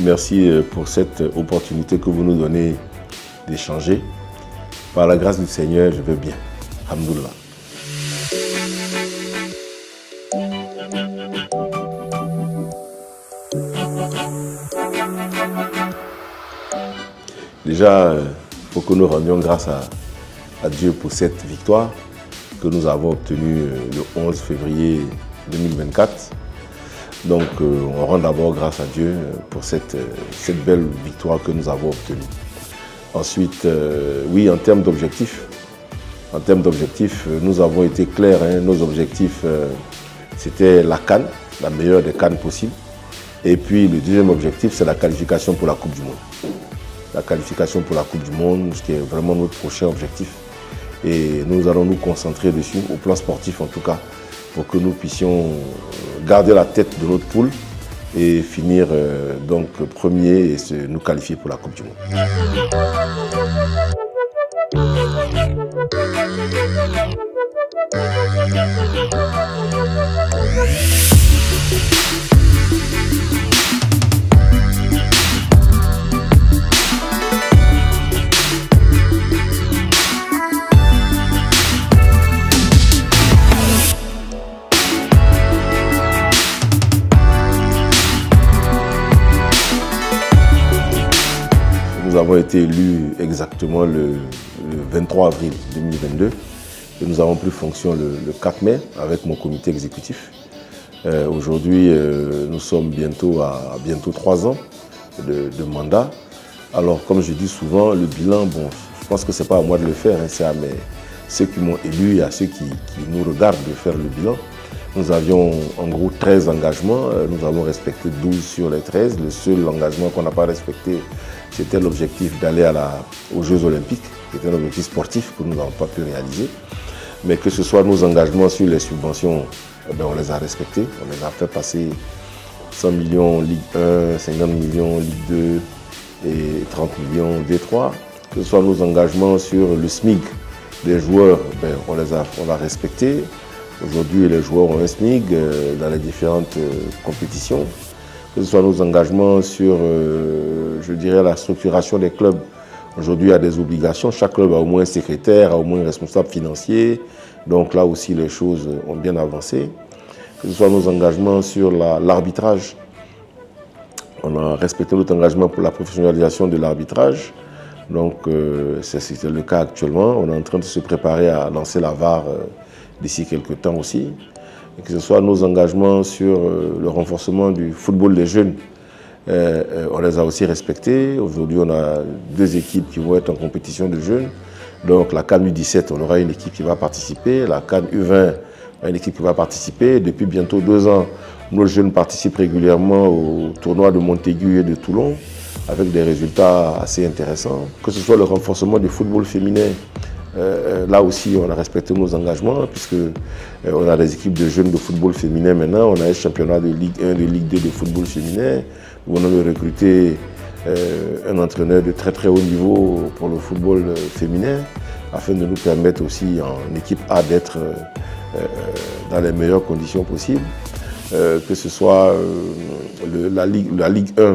Merci pour cette opportunité que vous nous donnez d'échanger. Par la grâce du Seigneur, je vais bien. Alhamdoulilah. Déjà, il faut que nous rendions grâce à Dieu pour cette victoire que nous avons obtenue le 11 février 2024. Donc, on rend d'abord grâce à Dieu pour cette belle victoire que nous avons obtenue. Ensuite, oui, en termes d'objectifs, nous avons été clairs. Nos objectifs, c'était la CAN, la meilleure des CAN possibles. Et puis, le deuxième objectif, c'est la qualification pour la Coupe du Monde. La qualification pour la Coupe du Monde, ce qui est vraiment notre prochain objectif. Et nous allons nous concentrer dessus, au plan sportif en tout cas, pour que nous puissions garder la tête de notre poule et finir donc premier et nous qualifier pour la Coupe du Monde. Nous avons été élus exactement le 23 avril 2022 et nous avons pris fonction le 4 mai avec mon comité exécutif. Aujourd'hui, nous sommes bientôt à 3 ans de mandat. Alors, comme je dis souvent, le bilan, bon, je pense que ce n'est pas à moi de le faire, c'est à ceux qui m'ont élu et à ceux qui nous regardent de faire le bilan. Nous avions en gros 13 engagements, nous avons respecté 12 sur les 13. Le seul engagement qu'on n'a pas respecté, c'était l'objectif d'aller aux Jeux Olympiques, qui était un objectif sportif que nous n'avons pas pu réaliser. Mais que ce soit nos engagements sur les subventions, on les a respectés. On les a fait passer 100 millions Ligue 1, 50 millions Ligue 2 et 30 millions D3. Que ce soit nos engagements sur le SMIC des joueurs, on l'a respecté. Aujourd'hui, les joueurs ont un SMIC dans les différentes compétitions. Que ce soit nos engagements sur, je dirais, la structuration des clubs. Aujourd'hui, il y a des obligations. Chaque club a au moins un secrétaire, a au moins un responsable financier. Donc là aussi, les choses ont bien avancé. Que ce soit nos engagements sur l'arbitrage. On a respecté notre engagement pour la professionnalisation de l'arbitrage. Donc, c'est le cas actuellement. On est en train de se préparer à lancer la VAR d'ici quelques temps aussi. Et que ce soit nos engagements sur le renforcement du football des jeunes, on les a aussi respectés. Aujourd'hui, on a 2 équipes qui vont être en compétition de jeunes. Donc la CAN U17, on aura une équipe qui va participer. La CAN U20, une équipe qui va participer. Depuis bientôt 2 ans, nos jeunes participent régulièrement au tournoi de Montaigu et de Toulon, avec des résultats assez intéressants. Que ce soit le renforcement du football féminin, là aussi, on a respecté nos engagements, puisqu'on a des équipes de jeunes de football féminin maintenant. On a un championnat de Ligue 1, de Ligue 2 de football féminin, où on a recruté un entraîneur de très très haut niveau pour le football féminin, afin de nous permettre aussi en équipe A d'être dans les meilleures conditions possibles. Que ce soit la Ligue 1,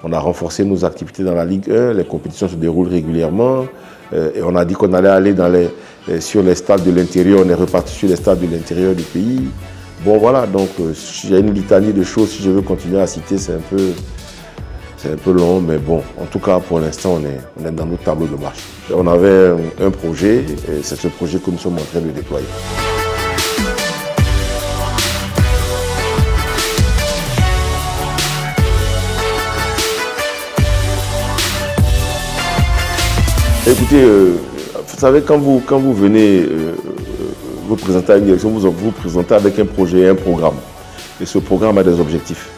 on a renforcé nos activités dans la Ligue 1, les compétitions se déroulent régulièrement. Et on a dit qu'on allait aller sur les stades de l'intérieur, on est reparti sur les stades de l'intérieur du pays. Bon voilà, donc il y a une litanie de choses, si je veux continuer à citer, c'est un peu long, mais bon, en tout cas pour l'instant on est dans notre tableau de marche. On avait un projet, et c'est ce projet que nous sommes en train de déployer. Écoutez, vous savez, quand vous venez vous présenter à une direction, vous vous présentez avec un projet et un programme. Et ce programme a des objectifs.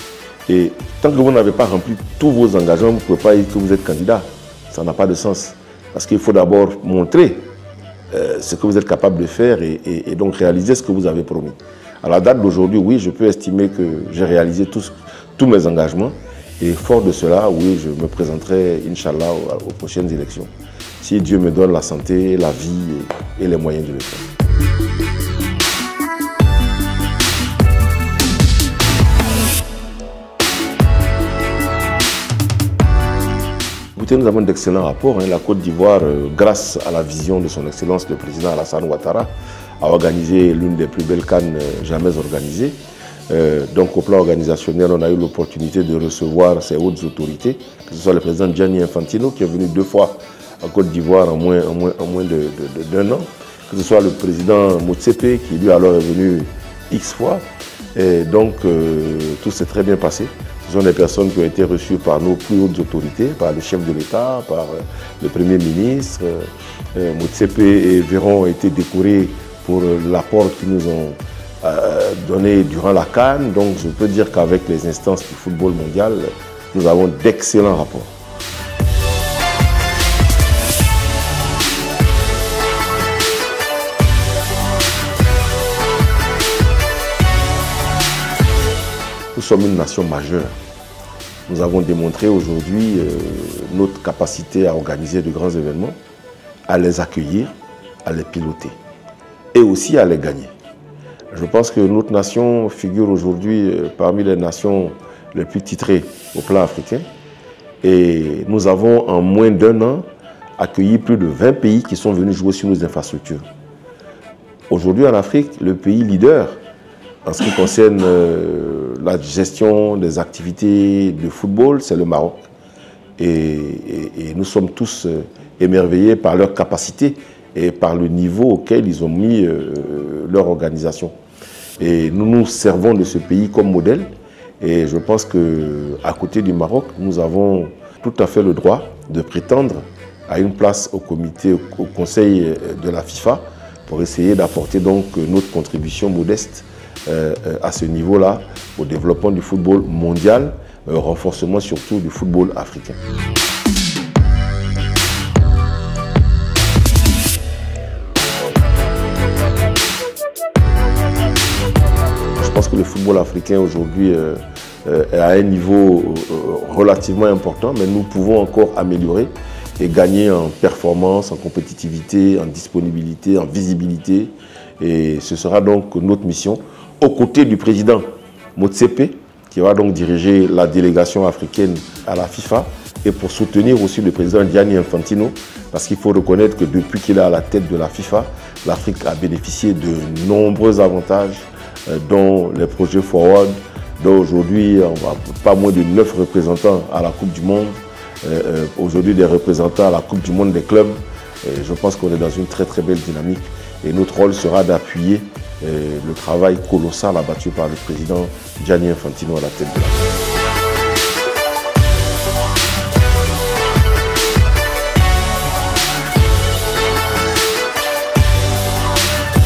Et tant que vous n'avez pas rempli tous vos engagements, vous ne pouvez pas dire que vous êtes candidat. Ça n'a pas de sens. Parce qu'il faut d'abord montrer ce que vous êtes capable de faire et donc réaliser ce que vous avez promis. À la date d'aujourd'hui, oui, je peux estimer que j'ai réalisé tous mes engagements. Et fort de cela, oui, je me présenterai, Inch'Allah, aux prochaines élections. Si Dieu me donne la santé, la vie et les moyens de le faire. Écoutez, nous avons d'excellents rapports. La Côte d'Ivoire, grâce à la vision de son Excellence, le président Alassane Ouattara, a organisé l'une des plus belles CAN jamais organisées. Donc au plan organisationnel, on a eu l'opportunité de recevoir ces hautes autorités, que ce soit le président Gianni Infantino qui est venu 2 fois en Côte d'Ivoire en moins d'1 an, que ce soit le président Motsepe qui lui alors est venu X fois. Et donc tout s'est très bien passé. Ce sont des personnes qui ont été reçues par nos plus hautes autorités, par le chef de l'État, par le Premier ministre. Motsepe et Véron ont été décorés pour l'apport qu'ils nous ont donné durant la CAN. Donc je peux dire qu'avec les instances du football mondial, nous avons d'excellents rapports. Nous sommes une nation majeure. Nous avons démontré aujourd'hui notre capacité à organiser de grands événements, à les accueillir, à les piloter et aussi à les gagner. Je pense que notre nation figure aujourd'hui parmi les nations les plus titrées au plan africain. Et nous avons en moins d'1 an accueilli plus de 20 pays qui sont venus jouer sur nos infrastructures. Aujourd'hui en Afrique, le pays leader en ce qui concerne la gestion des activités de football, c'est le Maroc. Et nous sommes tous émerveillés par leur capacité et par le niveau auquel ils ont mis leur organisation. Et nous nous servons de ce pays comme modèle. Et je pense qu'à côté du Maroc, nous avons tout à fait le droit de prétendre à une place au conseil de la FIFA pour essayer d'apporter donc notre contribution modeste à ce niveau-là au développement du football mondial, au renforcement surtout du football africain. Je pense que le football africain aujourd'hui est à un niveau relativement important, mais nous pouvons encore améliorer et gagner en performance, en compétitivité, en disponibilité, en visibilité. Et ce sera donc notre mission, aux côtés du président Motsepe, qui va donc diriger la délégation africaine à la FIFA, et pour soutenir aussi le président Gianni Infantino, parce qu'il faut reconnaître que depuis qu'il est à la tête de la FIFA, l'Afrique a bénéficié de nombreux avantages, dont les projets Forward, dont aujourd'hui on va pas moins de 9 représentants à la Coupe du Monde, aujourd'hui des représentants à la Coupe du Monde des clubs. Et je pense qu'on est dans une très très belle dynamique et notre rôle sera d'appuyer le travail colossal abattu par le président Gianni Infantino à la tête de la FIFA.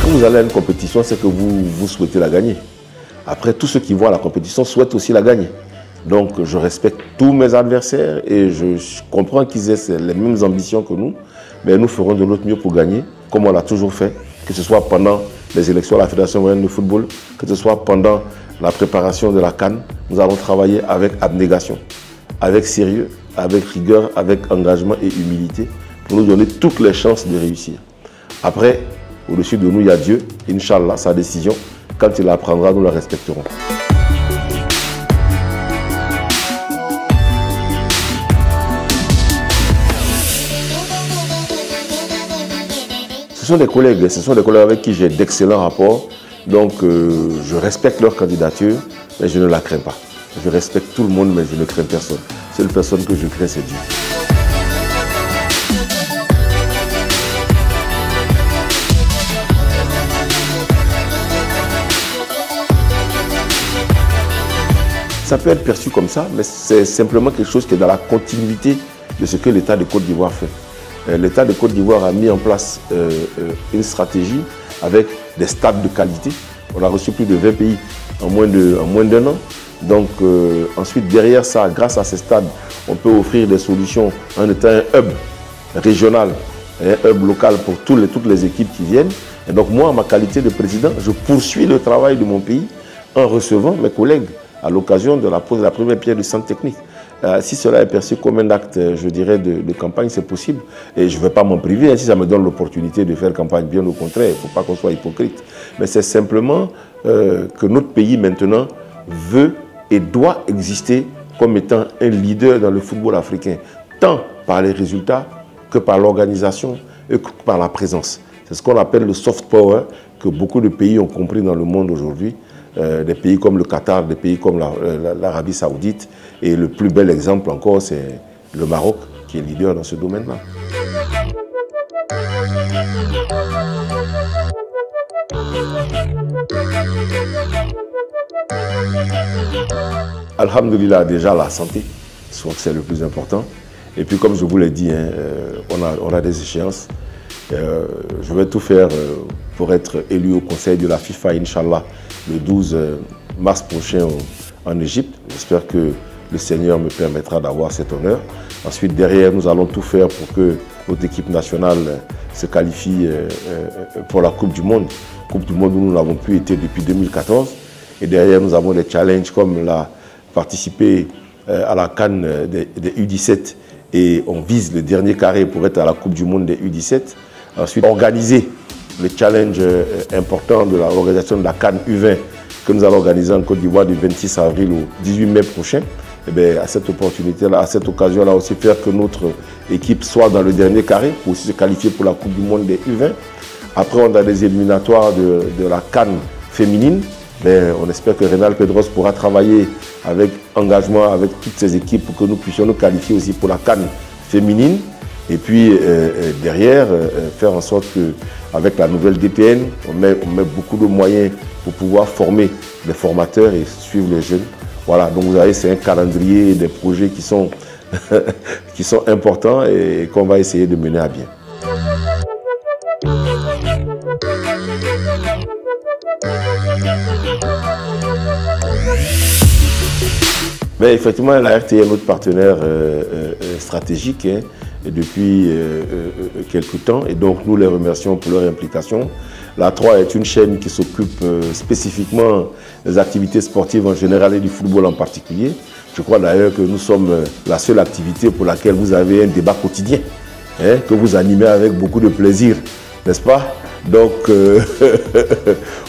Quand vous allez à une compétition, c'est que vous souhaitez la gagner. Après, tous ceux qui voient la compétition souhaitent aussi la gagner. Donc, je respecte tous mes adversaires et je comprends qu'ils aient les mêmes ambitions que nous. Mais nous ferons de notre mieux pour gagner, comme on l'a toujours fait, que ce soit pendant les élections à la Fédération ivoirienne de football, que ce soit pendant la préparation de la CAN. Nous avons travaillé avec abnégation, avec sérieux, avec rigueur, avec engagement et humilité pour nous donner toutes les chances de réussir. Après, au-dessus de nous, il y a Dieu, Inch'Allah, sa décision. Quand il la prendra, nous la respecterons. Ce sont des collègues avec qui j'ai d'excellents rapports. Donc, je respecte leur candidature, mais je ne la crains pas. Je respecte tout le monde, mais je ne crains personne. Seule personne que je crains, c'est Dieu. Ça peut être perçu comme ça, mais c'est simplement quelque chose qui est dans la continuité de ce que l'État de Côte d'Ivoire fait. L'État de Côte d'Ivoire a mis en place une stratégie avec des stades de qualité. On a reçu plus de 20 pays en moins d'1 an. Donc ensuite, derrière ça, grâce à ces stades, on peut offrir des solutions en étant un hub régional, un hub local pour toutes les équipes qui viennent. Et donc moi, en ma qualité de président, je poursuis le travail de mon pays en recevant mes collègues à l'occasion de la pose de la première pierre du centre technique. Si cela est perçu comme un acte, je dirais, de campagne, c'est possible. Et je ne vais pas m'en priver, si ça me donne l'opportunité de faire campagne, bien au contraire, il ne faut pas qu'on soit hypocrite. Mais c'est simplement que notre pays maintenant veut et doit exister comme étant un leader dans le football africain, tant par les résultats que par l'organisation et que par la présence. C'est ce qu'on appelle le soft power, que beaucoup de pays ont compris dans le monde aujourd'hui. Des pays comme le Qatar, des pays comme l'Arabie Saoudite. Et le plus bel exemple encore, c'est le Maroc, qui est leader dans ce domaine-là. Alhamdulillah, déjà la santé, je crois que c'est le plus important. Et puis comme je vous l'ai dit, hein, on a des échéances. Je vais tout faire pour être élu au conseil de la FIFA, Inch'Allah, le 12 mars prochain en Égypte. J'espère que le Seigneur me permettra d'avoir cet honneur. Ensuite, derrière, nous allons tout faire pour que notre équipe nationale se qualifie pour la Coupe du Monde. Coupe du Monde où nous n'avons plus été depuis 2014. Et derrière, nous avons des challenges comme participer à la CAN des U17 et on vise le dernier carré pour être à la Coupe du Monde des U17. Ensuite, organiser le challenge important de l'organisation de la CAN U20 que nous allons organiser en Côte d'Ivoire du 26 avril au 18 mai prochain. Et bien, à cette opportunité-là, à cette occasion-là aussi, faire que notre équipe soit dans le dernier carré pour aussi se qualifier pour la Coupe du Monde des U20. Après, on a des éliminatoires de la CAN féminine. Mais on espère que Reynald Pedros pourra travailler avec engagement avec toutes ces équipes pour que nous puissions nous qualifier aussi pour la CAN féminine. Et puis derrière, faire en sorte qu'avec la nouvelle DPN, on met beaucoup de moyens pour pouvoir former les formateurs et suivre les jeunes. Voilà, donc vous voyez, c'est un calendrier des projets qui sont, qui sont importants et qu'on va essayer de mener à bien. Mais effectivement, la RT est notre partenaire stratégique hein, depuis quelques temps et donc nous les remercions pour leur implication. La 3 est une chaîne qui s'occupe spécifiquement des activités sportives en général et du football en particulier. Je crois d'ailleurs que nous sommes la seule activité pour laquelle vous avez un débat quotidien, hein, que vous animez avec beaucoup de plaisir, n'est-ce pas? Donc,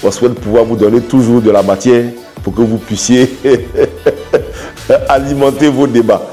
on souhaite pouvoir vous donner toujours de la matière pour que vous puissiez alimenter vos débats.